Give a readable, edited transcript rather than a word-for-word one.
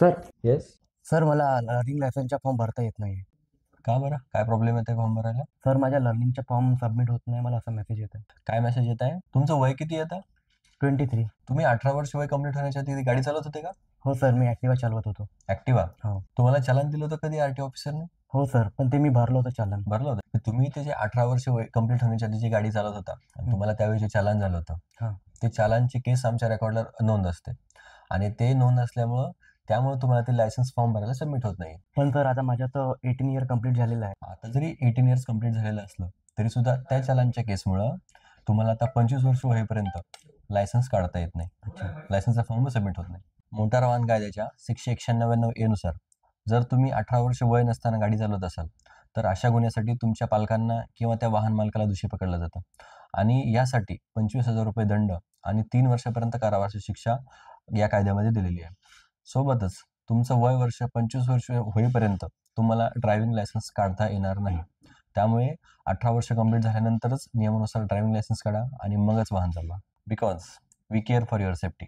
Sir yes. Sir मला learning लायसन्सचा form भरता येत नाही. का बरं? काय प्रॉब्लेम येते फॉर्म भरायला? सर माझ्या लर्निंगचा फॉर्म सबमिट होत नाही, मला असा मेसेज येत आहे. काय मेसेज येत आहे? तुमचं वय किती येतं? 23. तुम्ही 18 वर्ष वय कंप्लीट होण्याच्या आधी गाडी चालवत होते का? हो सर, मी ॲक्टिवा चालवत होतो. ऍक्टिवा. हो तुम्हाला चलान दिलं होतं कधी आरटी ऑफिसरने? हो सर, पण ते मी भरलं होतं चालन. भरलं होतं. तर तुम्ही ते जे 18 वर्ष वय कंप्लीट होण्याच्या आधी जी गाडी चालवत होता आणि तुम्हाला त्यावेळी जे चालान झालं होतं, हां. ते चालानची केस आमच्या रेकॉर्डला नोंद असते आणि ते नोंद असल्यामुळं त्यामुळे तुम्हाला ते लायसन्स फॉर्म भरायला सबमिट होत नाही. पण सर आता माझं तर 18 इयर कंप्लीट झालेलं आहे. आता जरी 18 इयर्स कंप्लीट झालेलं असलं तरी सुद्धा त्या चालानच्या केसमुळं तुम्हाला आता 25 वर्ष होईपर्यंत लायसन्स काढता येत नाही. लायसन्सचा फॉर्म सबमिट होत नाही. मोटार वाहन कायद्याच्या 691 ए नुसार जर तुम्ही 18 वर्ष वय नसताना गाडी चालवत असाल तर अशा गुन्ह्यासाठी तुमच्या पालकांना किंवा त्या वाहन मालकाला दोषी पकडलं जातं आणि यासाठी 25,000 रुपये दंड आणि 3 वर्षापर्यंत कारावासाची शिक्षा या कायद्यामध्ये दिलेली आहे. सोबतच तुमचं वय वर्ष 25 वर्ष होईपर्यंत तुम्हाला ड्रायव्हिंग लायसन्स काढता येणार नाही. त्यामुळे 18 वर्ष कंप्लीट झाल्यानंतरच नियमानुसार ड्रायव्हिंग लायसन्स काढा आणि मगच वाहन चालवा. Because we care for your safety.